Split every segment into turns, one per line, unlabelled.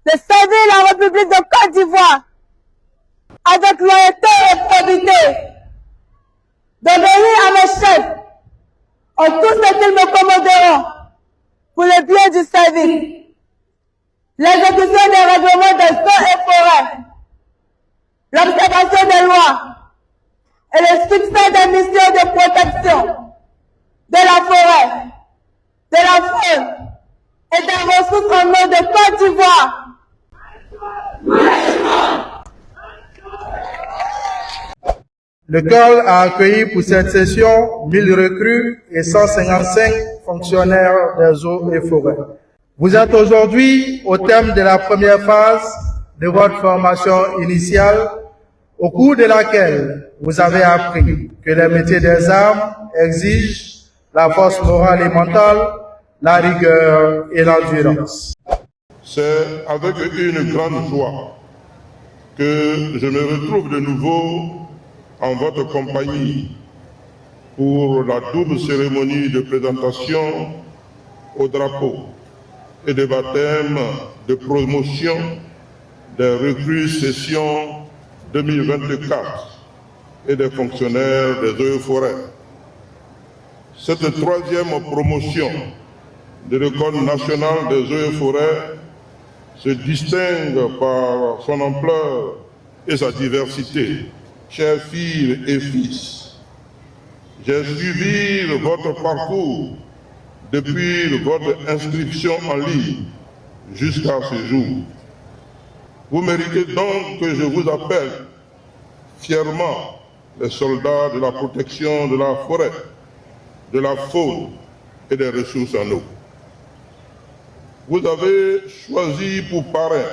de servir la République de Côte d'Ivoire avec loyauté et probité, d'obéir à mes chefs en tout ce qu'ils me commanderont pour le bien du service, l'exécution des règlements des eaux et forêts, l'observation des lois et le succès des missions de protection de la forêt, de la faune et des ressources en eau de Côte d'Ivoire.
L'école a accueilli pour cette session 1000 recrues et 155 fonctionnaires des eaux et forêts. Vous êtes aujourd'hui au thème de la première phase de votre formation initiale, au cours de laquelle vous avez appris que les métiers des armes exigent la force morale et mentale, la rigueur et l'endurance.
C'est avec une grande joie que je me retrouve de nouveau en votre compagnie pour la double cérémonie de présentation au drapeau et de baptême de promotion des recrues session 2024 et des fonctionnaires des eaux et forêts. Cette troisième promotion de l'École nationale des eaux et forêts se distingue par son ampleur et sa diversité. Chers filles et fils, j'ai suivi votre parcours depuis votre inscription en ligne jusqu'à ce jour. Vous méritez donc que je vous appelle fièrement les soldats de la protection de la forêt, de la faune et des ressources en eau. Vous avez choisi pour parrain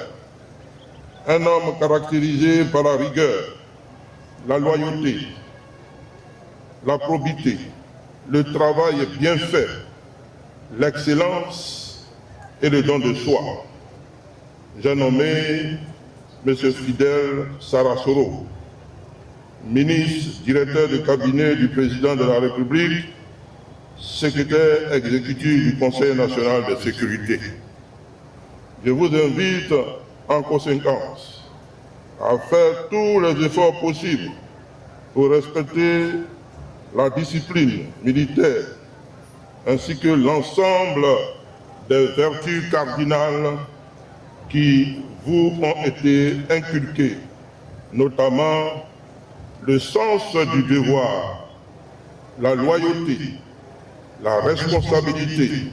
un homme caractérisé par la rigueur, la loyauté, la probité, le travail bien fait, l'excellence et le don de soi. J'ai nommé M. Fidel Sarasoro, ministre, directeur de cabinet du président de la République, secrétaire exécutif du Conseil national de sécurité. Je vous invite en conséquence à faire tous les efforts possibles pour respecter la discipline militaire ainsi que l'ensemble des vertus cardinales qui vous ont été inculquées, notamment le sens du devoir, la loyauté, la responsabilité,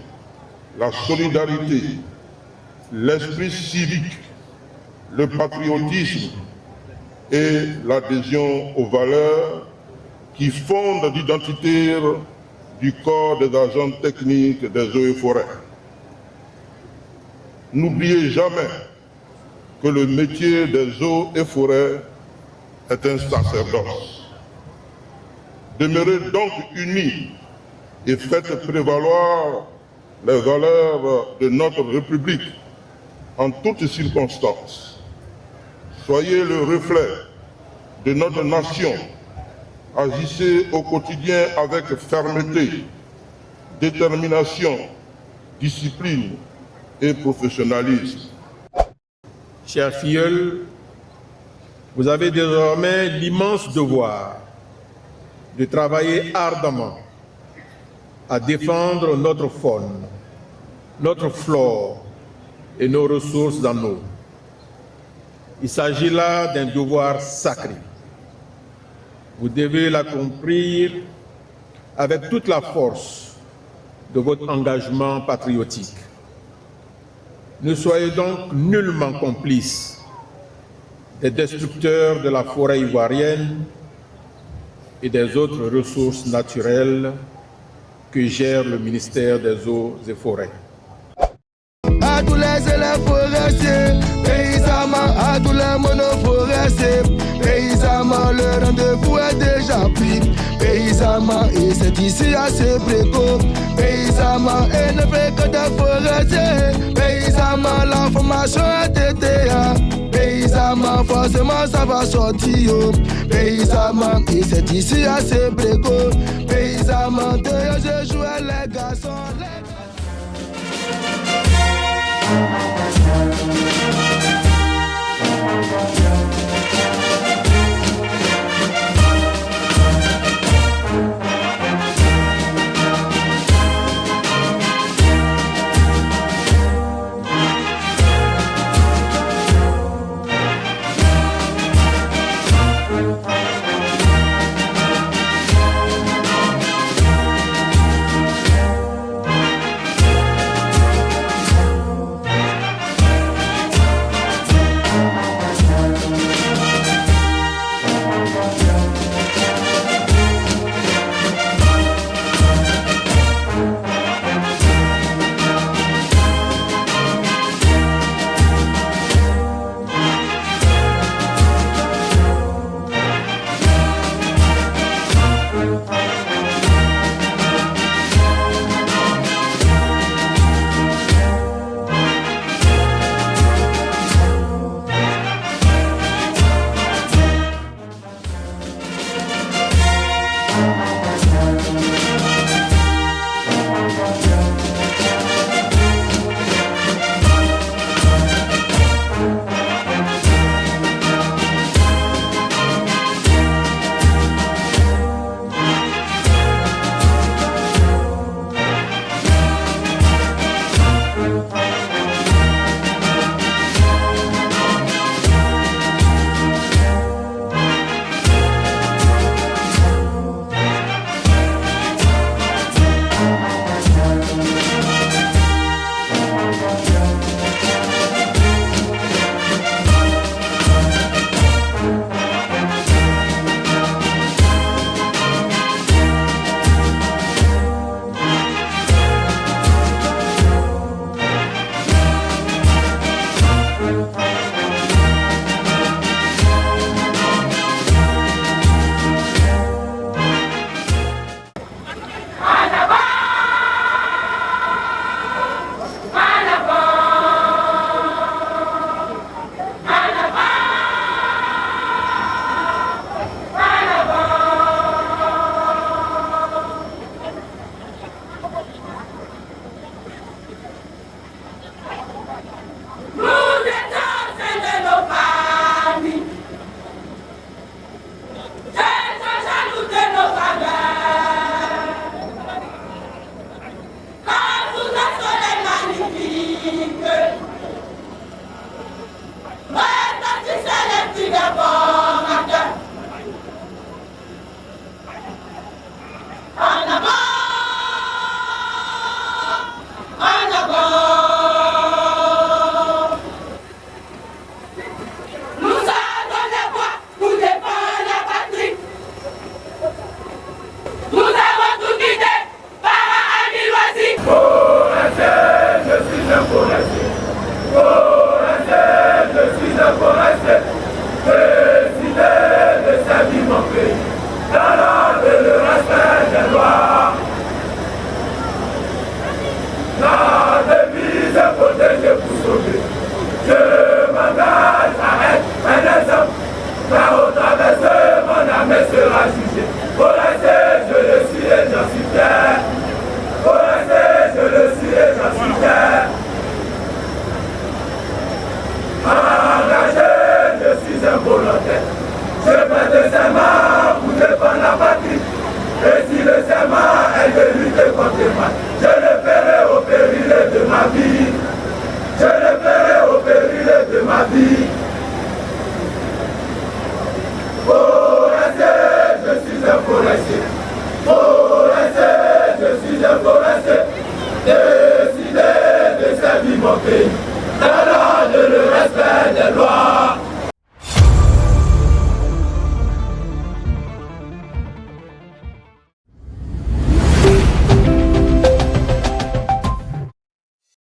la solidarité, l'esprit civique, le patriotisme et l'adhésion aux valeurs qui fondent l'identité du corps des agents techniques des eaux et forêts. N'oubliez jamais que le métier des eaux et forêts est un sacerdoce. Demeurez donc unis et faites prévaloir les valeurs de notre République en toutes circonstances. Soyez le reflet de notre nation. Agissez au quotidien avec fermeté, détermination, discipline et professionnalisme.
Chers filleuls, vous avez désormais l'immense devoir de travailler ardemment à défendre notre faune, notre flore et nos ressources en eau. Il s'agit là d'un devoir sacré. Vous devez l'accomplir avec toute la force de votre engagement patriotique. Ne soyez donc nullement complices des destructeurs de la forêt ivoirienne et des autres ressources naturelles que gère le ministère des Eaux et Forêts.
À tous les élèves forestiers, paysamment, à tous les monoforestiers, paysamment, le rendez-vous est déjà pris. Paysamment, et c'est ici assez précoce. Paysamment, et ne fait que des forestiers. Paysamment, la formation est été. Paysamment, forcément ça va sortir. Paysamment, et c'est ici assez précoce. Paysamment, je joue les garçons.
votre témoin. Je le ferai au péril de ma vie. Je le ferai au péril de ma vie. Forestier, je suis un forestier. Forestier, je suis un forestier. Décidé de servir mon pays. Dans le respect des lois.